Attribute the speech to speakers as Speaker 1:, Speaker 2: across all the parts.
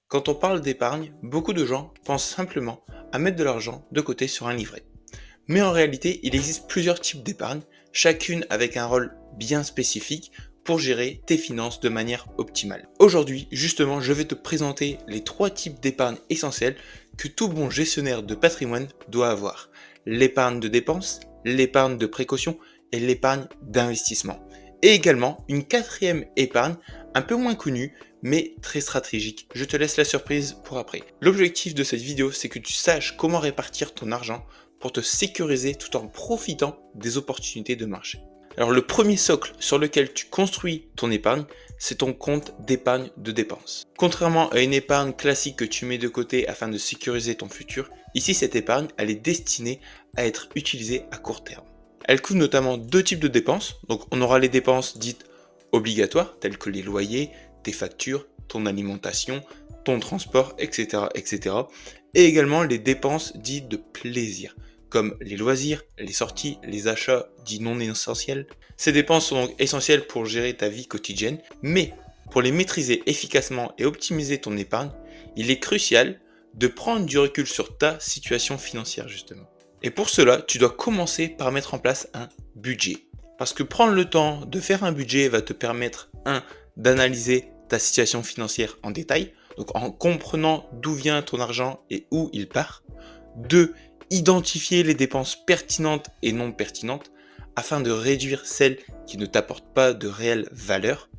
Speaker 1: Quand on parle d'épargne, beaucoup de gens pensent simplement à mettre de l'argent de côté sur un livret. Mais en réalité, il existe plusieurs types d'épargne, chacune avec un rôle bien spécifique pour gérer tes finances de manière optimale. Aujourd'hui, justement, je vais te présenter les trois types d'épargne essentiels que tout bon gestionnaire de patrimoine doit avoir. L'épargne de dépenses, l'épargne de précaution et l'épargne d'investissement. Et également une quatrième épargne un peu moins connue mais très stratégique. Je te laisse la surprise pour après. L'objectif de cette vidéo, c'est que tu saches comment répartir ton argent pour te sécuriser tout en profitant des opportunités de marché. Alors le premier socle sur lequel tu construis ton épargne, c'est ton compte d'épargne de dépenses. Contrairement à une épargne classique que tu mets de côté afin de sécuriser ton futur, ici cette épargne, elle est destinée à être utilisée à court terme. Elle couvre notamment deux types de dépenses. Donc on aura les dépenses dites obligatoires, telles que les loyers, tes factures, ton alimentation, ton transport, etc., etc. Et également les dépenses dites de plaisir, comme les loisirs, les sorties, les achats dits non essentiels. Ces dépenses sont donc essentielles pour gérer ta vie quotidienne, mais pour les maîtriser efficacement et optimiser ton épargne, il est crucial de prendre du recul sur ta situation financière justement. Et pour cela, tu dois commencer par mettre en place un budget. Parce que prendre le temps de faire un budget va te permettre, d'analyser ta situation financière en détail, donc en comprenant d'où vient ton argent et où il part. 2. Identifier les dépenses pertinentes et non pertinentes afin de réduire celles qui ne t'apportent pas de réelle valeur.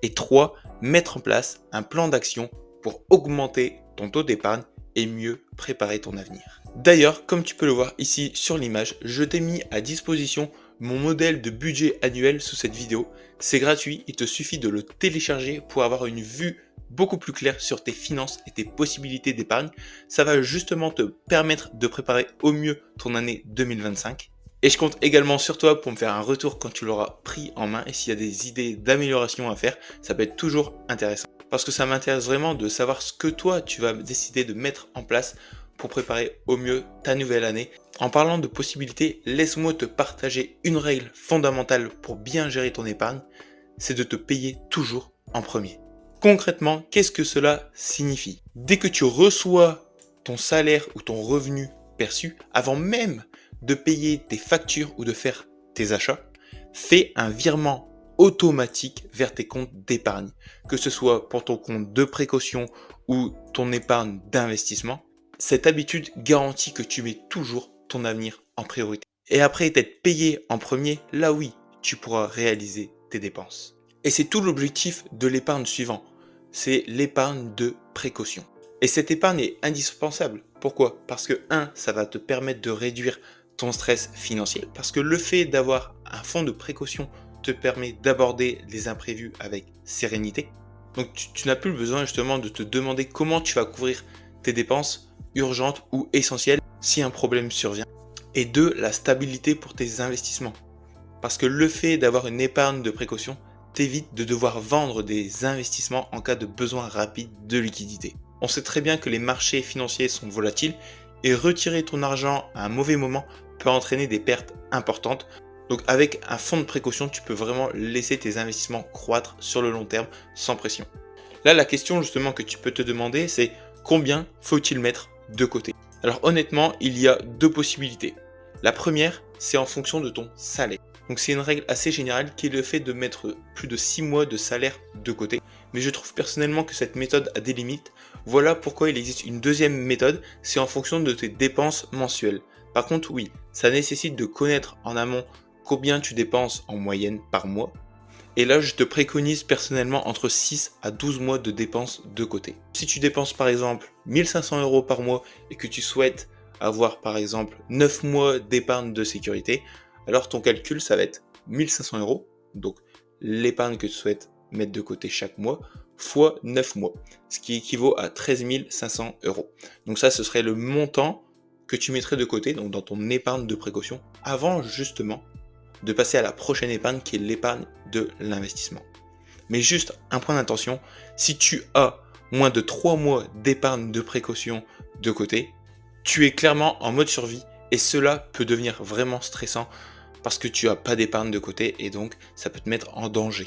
Speaker 1: Et 3. Mettre en place un plan d'action pour augmenter ton taux d'épargne et mieux préparer ton avenir. D'ailleurs, comme tu peux le voir ici sur l'image, je t'ai mis à disposition mon modèle de budget annuel sous cette vidéo. C'est gratuit, il te suffit de le télécharger pour avoir une vue beaucoup plus claire sur tes finances et tes possibilités d'épargne. Ça va justement te permettre de préparer au mieux ton année 2025. Et je compte également sur toi pour me faire un retour quand tu l'auras pris en main et s'il y a des idées d'amélioration à faire, ça peut être toujours intéressant. Parce que ça m'intéresse vraiment de savoir ce que toi tu vas décider de mettre en place pour préparer au mieux ta nouvelle année. En parlant de possibilités, laisse-moi te partager une règle fondamentale pour bien gérer ton épargne, c'est de te payer toujours en premier. Concrètement, qu'est-ce que cela signifie? Dès que tu reçois ton salaire ou ton revenu perçu, avant même de payer tes factures ou de faire tes achats, fais un virement automatique vers tes comptes d'épargne, que ce soit pour ton compte de précaution ou ton épargne d'investissement. Cette habitude garantit que tu mets toujours ton avenir en priorité. Et après t'être payé en premier, là oui, tu pourras réaliser tes dépenses. Et c'est tout l'objectif de l'épargne suivant, c'est l'épargne de précaution. Et cette épargne est indispensable. Pourquoi? Parce que ça va te permettre de réduire ton stress financier. Parce que le fait d'avoir un fonds de précaution te permet d'aborder les imprévus avec sérénité. Donc tu n'as plus besoin justement de te demander comment tu vas couvrir tes dépenses urgentes ou essentielles si un problème survient. Et 2, la stabilité pour tes investissements. Parce que le fait d'avoir une épargne de précaution t'évite de devoir vendre des investissements en cas de besoin rapide de liquidité. On sait très bien que les marchés financiers sont volatiles et retirer ton argent à un mauvais moment peut entraîner des pertes importantes. Donc avec un fonds de précaution, tu peux vraiment laisser tes investissements croître sur le long terme sans pression. Là, la question justement que tu peux te demander, c'est combien faut-il mettre de côté? Alors honnêtement, il y a deux possibilités. La première, c'est en fonction de ton salaire. Donc c'est une règle assez générale qui est le fait de mettre plus de 6 mois de salaire de côté. Mais je trouve personnellement que cette méthode a des limites. Voilà pourquoi il existe une deuxième méthode, c'est en fonction de tes dépenses mensuelles. Par contre, oui, ça nécessite de connaître en amont combien tu dépenses en moyenne par mois. Et là, je te préconise personnellement entre 6 à 12 mois de dépenses de côté. Si tu dépenses par exemple 1500 € par mois et que tu souhaites avoir par exemple 9 mois d'épargne de sécurité, alors ton calcul, ça va être 1500 €, donc l'épargne que tu souhaites mettre de côté chaque mois, fois 9 mois, ce qui équivaut à 13 500 €. Donc ça, ce serait le montant que tu mettrais de côté, donc dans ton épargne de précaution, avant justement de passer à la prochaine épargne qui est l'épargne de l'investissement. Mais juste un point d'attention, si tu as moins de 3 mois d'épargne de précaution de côté, tu es clairement en mode survie et cela peut devenir vraiment stressant parce que tu n'as pas d'épargne de côté et donc ça peut te mettre en danger.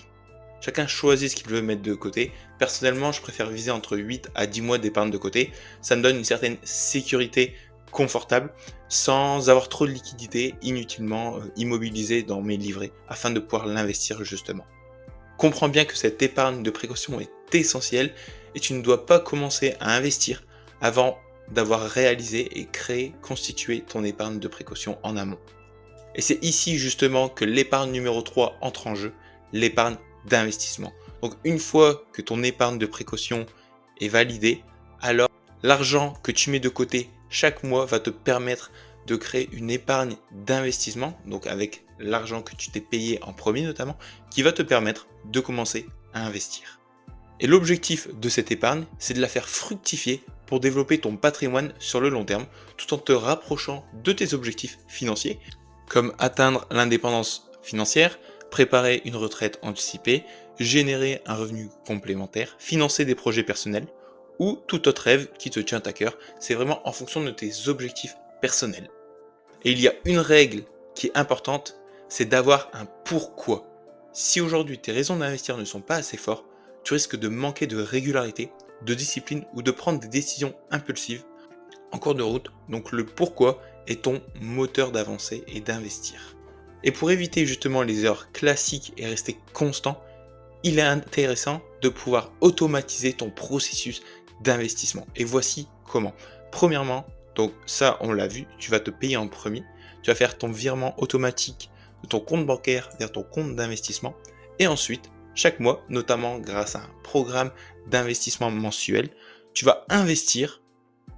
Speaker 1: Chacun choisit ce qu'il veut mettre de côté. Personnellement, je préfère viser entre 8 à 10 mois d'épargne de côté. Ça me donne une certaine sécurité confortable sans avoir trop de liquidité inutilement immobilisée dans mes livrets afin de pouvoir l'investir justement. Comprends bien que cette épargne de précaution est essentielle et tu ne dois pas commencer à investir avant d'avoir réalisé et créé, constitué ton épargne de précaution en amont. Et c'est ici justement que l'épargne numéro 3 entre en jeu, l'épargne d'investissement. Donc une fois que ton épargne de précaution est validée, alors l'argent que tu mets de côté chaque mois va te permettre de créer une épargne d'investissement, donc avec l'argent que tu t'es payé en premier notamment, qui va te permettre de commencer à investir. Et l'objectif de cette épargne, c'est de la faire fructifier pour développer ton patrimoine sur le long terme, tout en te rapprochant de tes objectifs financiers, comme atteindre l'indépendance financière, préparer une retraite anticipée, générer un revenu complémentaire, financer des projets personnels ou tout autre rêve qui te tient à cœur. C'est vraiment en fonction de tes objectifs personnels. Et il y a une règle qui est importante, c'est d'avoir un pourquoi. Si aujourd'hui tes raisons d'investir ne sont pas assez fortes, tu risques de manquer de régularité, de discipline ou de prendre des décisions impulsives en cours de route. Donc le pourquoi est ton moteur d'avancer et d'investir. Et pour éviter justement les erreurs classiques et rester constant, il est intéressant de pouvoir automatiser ton processus d'investissement. Et voici comment. Premièrement, donc ça on l'a vu, tu vas te payer en premier, tu vas faire ton virement automatique de ton compte bancaire vers ton compte d'investissement et ensuite, chaque mois, notamment grâce à un programme d'investissement mensuel, tu vas investir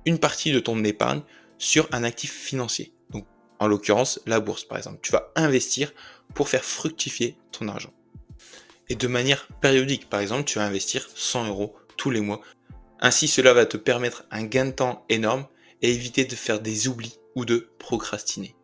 Speaker 1: une partie de ton épargne sur un actif financier. Donc en l'occurrence, la bourse par exemple. Tu vas investir pour faire fructifier ton argent. Et de manière périodique, par exemple, tu vas investir 100 € tous les mois. Ainsi, cela va te permettre un gain de temps énorme et éviter de faire des oublis ou de procrastiner.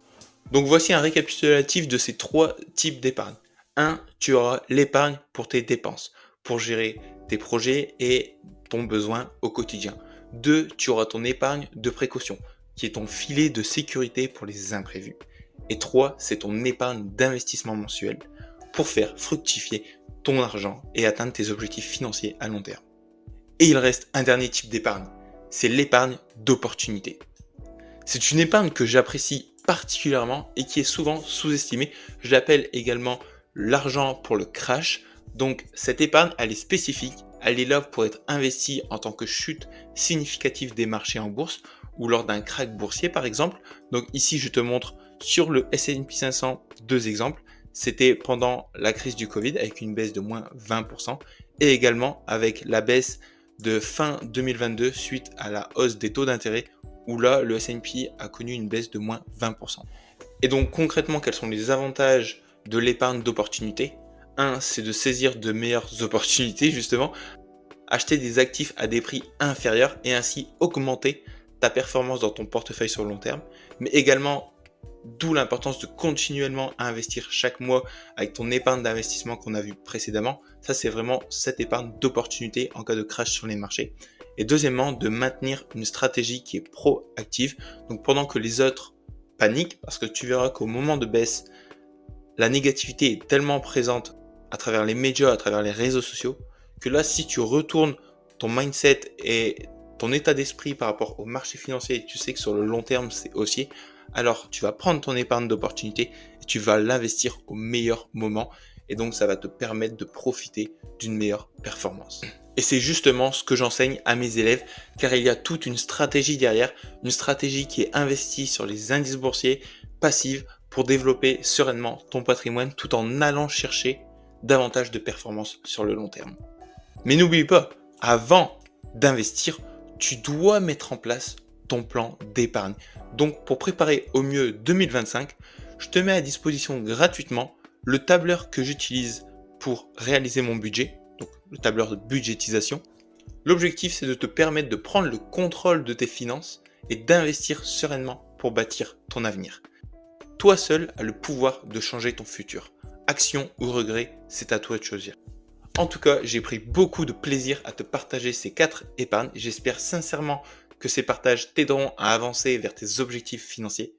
Speaker 1: Donc voici un récapitulatif de ces 3 types d'épargne. 1. Tu auras l'épargne pour tes dépenses, pour gérer tes projets et ton besoin au quotidien. 2. Tu auras ton épargne de précaution, qui est ton filet de sécurité pour les imprévus. Et 3. C'est ton épargne d'investissement mensuel pour faire fructifier ton argent et atteindre tes objectifs financiers à long terme. Et il reste un dernier type d'épargne, c'est l'épargne d'opportunité. C'est une épargne que j'apprécie particulièrement et qui est souvent sous-estimée. Je l'appelle également l'argent pour le crash. Donc cette épargne, elle est spécifique, elle est là pour être investie en tant que chute significative des marchés en bourse ou lors d'un krach boursier par exemple. Donc ici je te montre sur le S&P 500 deux exemples. C'était pendant la crise du Covid avec une baisse de moins 20% et également avec la baisse de fin 2022 suite à la hausse des taux d'intérêt où là le S&P a connu une baisse de moins 20%. Et donc concrètement, quels sont les avantages de l'épargne d'opportunité ? 1, c'est de saisir de meilleures opportunités justement, acheter des actifs à des prix inférieurs et ainsi augmenter ta performance dans ton portefeuille sur le long terme, mais également d'où l'importance de continuellement investir chaque mois avec ton épargne d'investissement qu'on a vu précédemment. Ça, c'est vraiment cette épargne d'opportunité en cas de crash sur les marchés. Et deuxièmement, de maintenir une stratégie qui est proactive. Donc pendant que les autres paniquent, parce que tu verras qu'au moment de baisse, la négativité est tellement présente à travers les médias, à travers les réseaux sociaux, que là, si tu retournes ton mindset et ton état d'esprit par rapport au marché financier, tu sais que sur le long terme, c'est haussier, alors tu vas prendre ton épargne d'opportunité et tu vas l'investir au meilleur moment. Et donc, ça va te permettre de profiter d'une meilleure performance. Et c'est justement ce que j'enseigne à mes élèves, car il y a toute une stratégie derrière, une stratégie qui est investie sur les indices boursiers passives pour développer sereinement ton patrimoine tout en allant chercher davantage de performance sur le long terme. Mais n'oublie pas, avant d'investir, tu dois mettre en place ton plan d'épargne. Donc pour préparer au mieux 2025, je te mets à disposition gratuitement le tableur que j'utilise pour réaliser mon budget, donc le tableur de budgétisation. L'objectif, c'est de te permettre de prendre le contrôle de tes finances et d'investir sereinement pour bâtir ton avenir. Toi seul as le pouvoir de changer ton futur. Action ou regret, c'est à toi de choisir. En tout cas, j'ai pris beaucoup de plaisir à te partager ces 4 épargnes. J'espère sincèrement que ces partages t'aideront à avancer vers tes objectifs financiers.